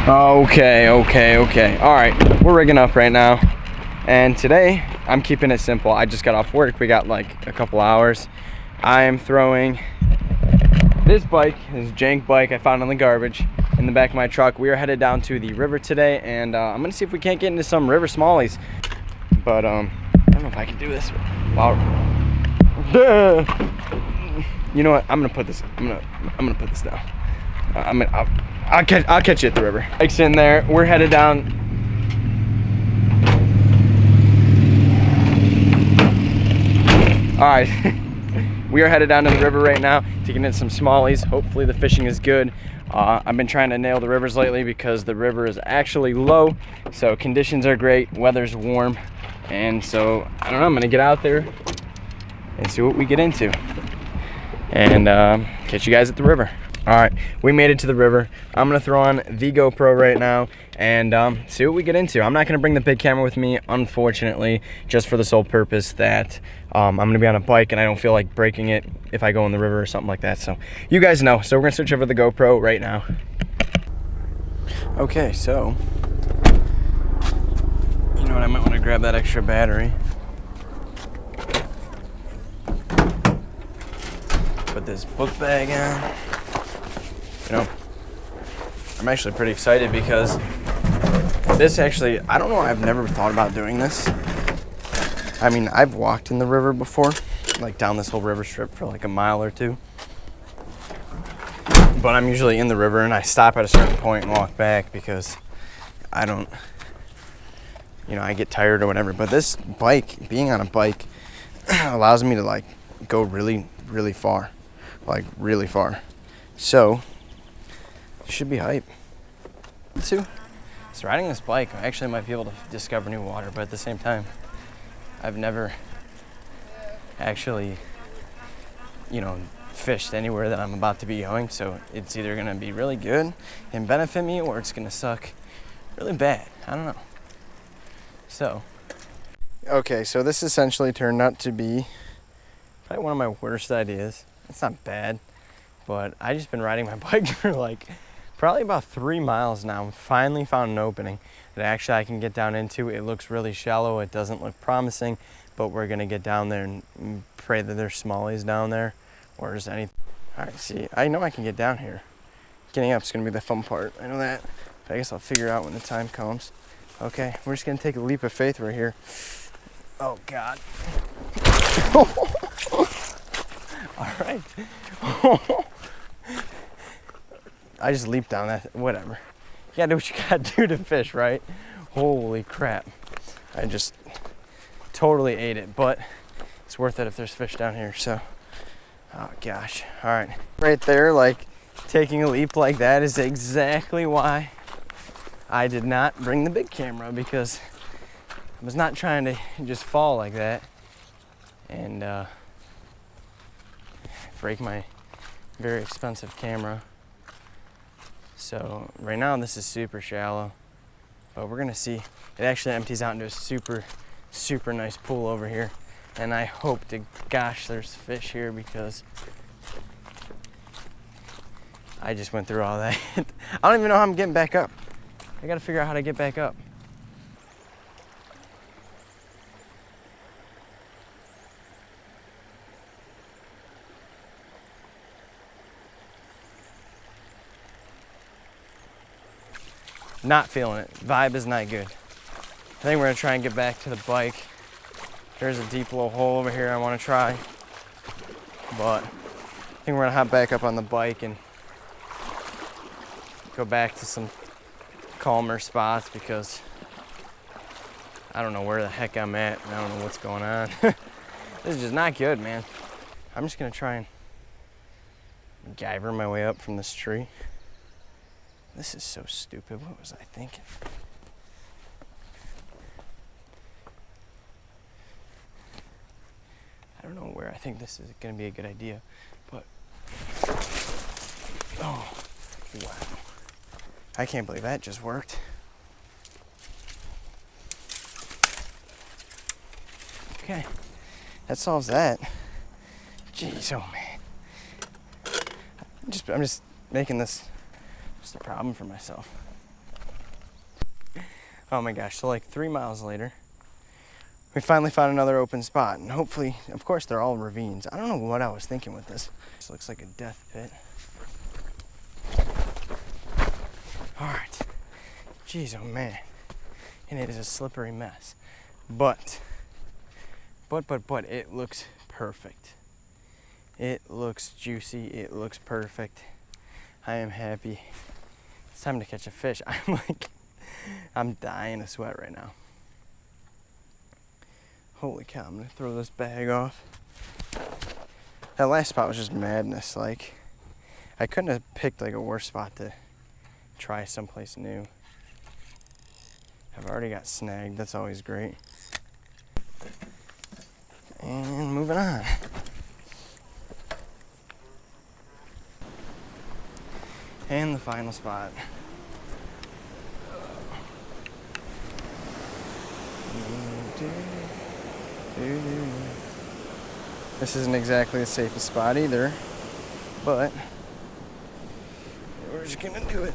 Okay. All right, we're rigging up right now. And today, I'm keeping it simple. I just got off work. We got like a couple hours. I am throwing this bike, this jank bike I found in the garbage, in the back of my truck. We are headed down to the river today, and I'm gonna see if we can't get into some river smallies. But I don't know if I can do this. Wow. You know what? I'm gonna put this. I'm gonna put this down. I'll catch you at the river. Bike's in there. We're headed down. All right. We are headed down to the river right now to get in some smallies. Hopefully the fishing is good. I've been trying to nail the rivers lately because the river is actually low, so conditions are great, weather's warm, and so I don't know, I'm gonna get out there and see what we get into, and catch you guys at the river. All right, we made it to the river. I'm gonna throw on the GoPro right now and see what we get into. I'm not gonna bring the big camera with me, unfortunately, just for the sole purpose that I'm gonna be on a bike and I don't feel like breaking it if I go in the river or something like that. So you guys know, so we're gonna switch over the GoPro right now. Okay, so, you know what, I might wanna grab that extra battery. Put this book bag on. You know, I'm actually pretty excited because this actually, I don't know, I've never thought about doing this. I mean, I've walked in the river before, like down this whole river strip for like a mile or two. But I'm usually in the river and I stop at a certain point and walk back because I don't, you know, I get tired or whatever. But this bike, being on a bike, allows me to like go really, really far, like really far. So, should be hype. So riding this bike, I actually might be able to discover new water, but at the same time, I've never actually, you know, fished anywhere that I'm about to be going, so it's either gonna be really good and benefit me, or it's gonna suck really bad. I don't know. So, okay, so this essentially turned out to be probably one of my worst ideas. It's not bad, but I just been riding my bike for like probably about 3 miles now. Finally found an opening that actually I can get down into. It looks really shallow. It doesn't look promising, but we're gonna get down there and pray that there's smallies down there or just anything. All right, see, I know I can get down here. Getting up's gonna be the fun part. I know that, but I guess I'll figure it out when the time comes. Okay, we're just gonna take a leap of faith right here. Oh God. All right. I just leaped down that, whatever. You gotta do what you gotta do to fish, right? Holy crap. I just totally ate it, but it's worth it if there's fish down here, so. Oh gosh, all right. Right there, like taking a leap like that is exactly why I did not bring the big camera, because I was not trying to just fall like that and break my very expensive camera. So right now this is super shallow, but we're gonna see. It actually empties out into a super, super nice pool over here. And I hope to gosh there's fish here, because I just went through all that. I don't even know how I'm getting back up. I gotta figure out how to get back up. Not feeling it. Vibe is not good. I think we're gonna try and get back to the bike. There's a deep little hole over here I wanna try. But I think we're gonna hop back up on the bike and go back to some calmer spots, because I don't know where the heck I'm at and I don't know what's going on. This is just not good, man. I'm just gonna try and guyver my way up from this tree. This is so stupid. What was I thinking? I don't know where I think this is gonna be a good idea, but oh, wow. I can't believe that just worked. Okay, that solves that. Jeez, oh man. I'm just making this just a problem for myself. Oh my gosh, so like 3 miles later, we finally found another open spot, and hopefully, of course, they're all ravines. I don't know what I was thinking with this. This looks like a death pit. All right. Jeez, oh man. And it is a slippery mess. But, it looks perfect. It looks juicy, it looks perfect. I am happy. It's time to catch a fish. I'm dying to sweat right now. Holy cow, I'm gonna throw this bag off. That last spot was just madness. Like, I couldn't have picked like a worse spot to try someplace new. I've already got snagged, that's always great. And moving on. And the final spot. This isn't exactly the safest spot either, but we're just gonna do it.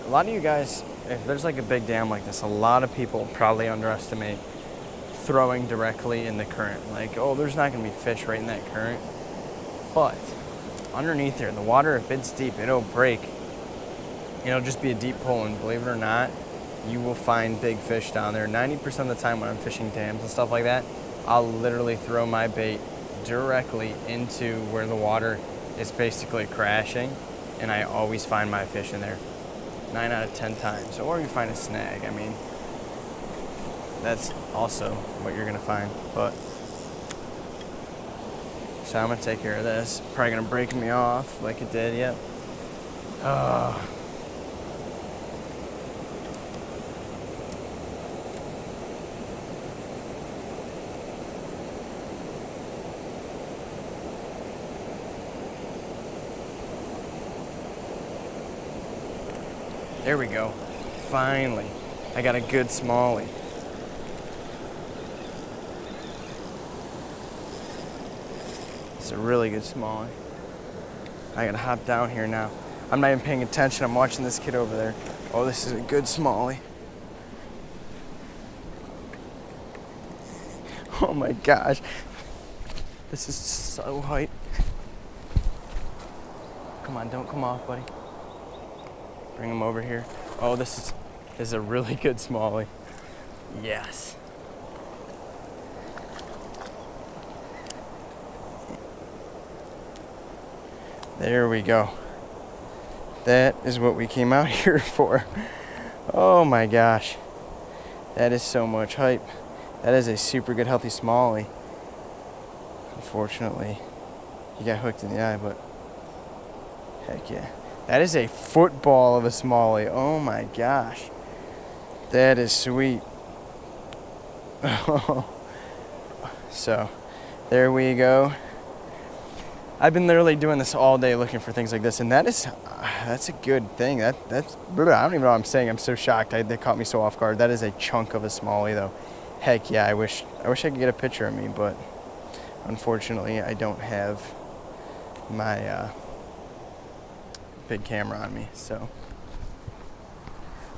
A lot of you guys, if there's like a big dam like this, a lot of people probably underestimate throwing directly in the current. Like, oh, there's not gonna be fish right in that current. But underneath there, the water, if it's deep, it'll break. It'll just be a deep pool, and believe it or not, you will find big fish down there. 90% of the time when I'm fishing dams and stuff like that, I'll literally throw my bait directly into where the water is basically crashing, and I always find my fish in there. 9 out of 10 times. Or you find a snag. I mean, that's also what you're gonna find. But so I'm gonna take care of this. Probably gonna break me off like it did. Yep. There we go. Finally, I got a good smallie. It's a really good smallie. I gotta hop down here now. I'm not even paying attention. I'm watching this kid over there. Oh, this is a good smallie. Oh my gosh. This is so hype. Come on, don't come off, buddy. Bring him over here. Oh, this is a really good smallie. Yes. There we go. That is what we came out here for. Oh my gosh. That is so much hype. That is a super good healthy smallie. Unfortunately, he got hooked in the eye, but heck yeah. That is a football of a smallie. Oh my gosh. That is sweet. So, there we go. I've been literally doing this all day looking for things like this, and that's a good thing. That's I don't even know what I'm saying. I'm so shocked. They caught me so off guard. That is a chunk of a smallie though. Heck yeah, I wish I could get a picture of me, but unfortunately I don't have my big camera on me, so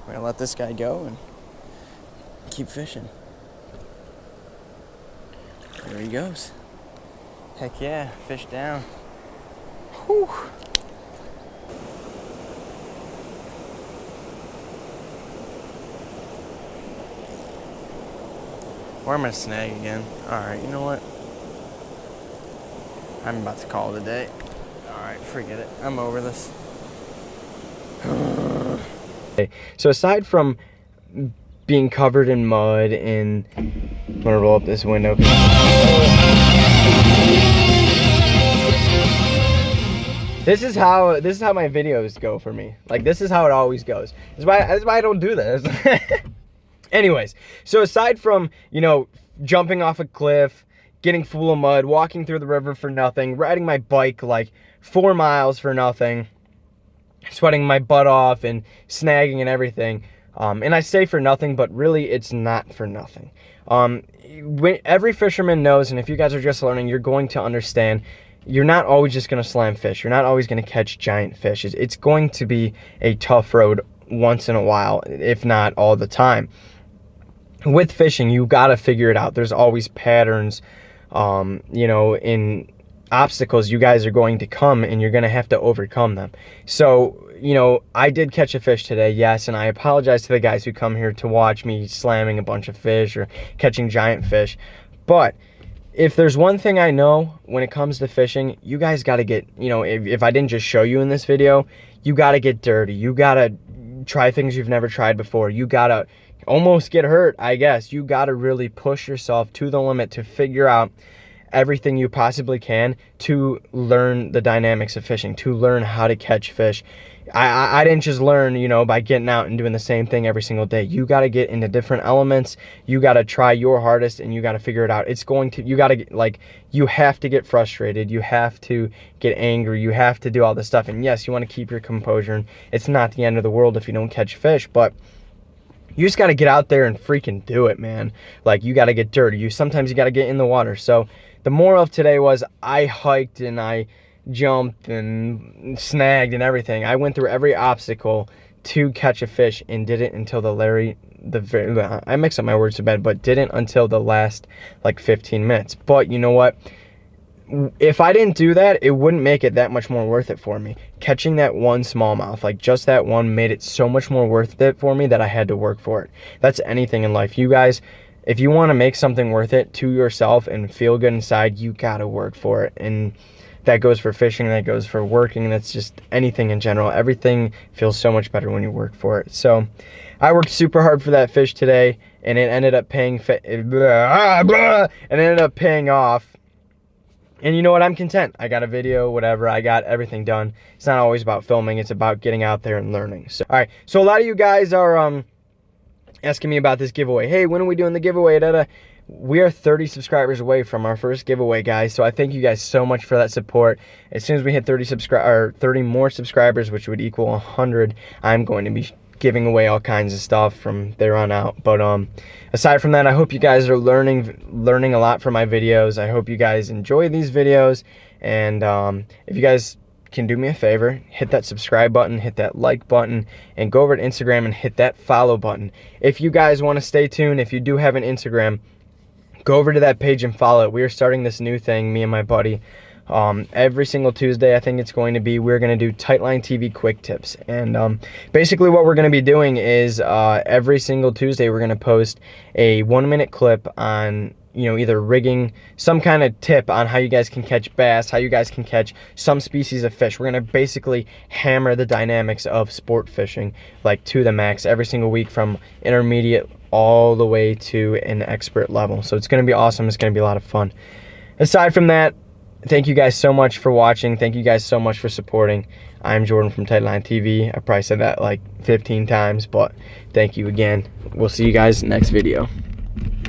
we're gonna let this guy go and keep fishing. There he goes. Heck yeah, fish down. Whew. Or I'm gonna snag again. Alright, you know what? I'm about to call it a day. Alright, forget it. I'm over this. So aside from being covered in mud and I'm gonna roll up this window. This is how my videos go for me. Like, this is how it always goes. That's why I don't do this. Anyways, so aside from, you know, jumping off a cliff, getting full of mud, walking through the river for nothing, riding my bike like 4 miles for nothing, sweating my butt off and snagging and everything. And I say for nothing, but really it's not for nothing. Every fisherman knows, and if you guys are just learning, you're going to understand, you're not always just going to slam fish. You're not always going to catch giant fish. It's going to be a tough road once in a while, if not all the time. With fishing, you got to figure it out. There's always patterns, you know, in obstacles you guys are going to come, and you're going to have to overcome them. So, you know, I did catch a fish today, yes, and I apologize to the guys who come here to watch me slamming a bunch of fish or catching giant fish. But if there's one thing I know when it comes to fishing, you guys got to get, you know, if I didn't just show you in this video, you got to get dirty. You got to try things you've never tried before. You got to almost get hurt, I guess. You got to really push yourself to the limit to figure out everything you possibly can to learn the dynamics of fishing, to learn how to catch fish. I didn't just learn, you know, by getting out and doing the same thing every single day. You got to get into different elements. You got to try your hardest, and you got to figure it out. It's going to, you got to, like, you have to get frustrated. You have to get angry. You have to do all this stuff. And yes, you want to keep your composure. And it's not the end of the world if you don't catch fish, but you just got to get out there and freaking do it, man. Like, you got to get dirty. Sometimes you got to get in the water. So the moral of today was I hiked and I jumped and snagged and everything. I went through every obstacle to catch a fish and didn't until I mix up my words so bad, but didn't until the last like 15 minutes. But you know what? If I didn't do that, it wouldn't make it that much more worth it for me. Catching that one smallmouth, like just that one, made it so much more worth it for me that I had to work for it. That's anything in life. You guys, if you want to make something worth it to yourself and feel good inside, you got to work for it. And that goes for fishing, that goes for working, that's just anything in general. Everything feels so much better when you work for it. So I worked super hard for that fish today, and it ended up paying off. And you know what? I'm content. I got a video, whatever. I got everything done. It's not always about filming. It's about getting out there and learning. So, all right. So a lot of you guys are asking me about this giveaway. Hey, when are we doing the giveaway? We are 30 subscribers away from our first giveaway, guys. So I thank you guys so much for that support. As soon as we hit 30 more subscribers, which would equal 100, I'm going to be giving away all kinds of stuff from there on out. But aside from that, I hope you guys are learning a lot from my videos. I hope you guys enjoy these videos. And if you guys can do me a favor, hit that subscribe button, hit that like button, and go over to Instagram and hit that follow button. If you guys want to stay tuned, if you do have an Instagram, go over to that page and follow it. We are starting this new thing, me and my buddy. Every single Tuesday, I think it's going to be, we're going to do Tightline TV quick tips. And basically what we're going to be doing is every single Tuesday, we're going to post a 1-minute clip on, you know, either rigging, some kind of tip on how you guys can catch bass, how you guys can catch some species of fish. We're going to basically hammer the dynamics of sport fishing, like to the max, every single week, from intermediate all the way to an expert level. So it's going to be awesome. It's going to be a lot of fun. Aside from that, thank you guys so much for watching. Thank you guys so much for supporting. I'm Jordan from Tightline TV. I probably said that like 15 times, but thank you again. We'll see you guys next video.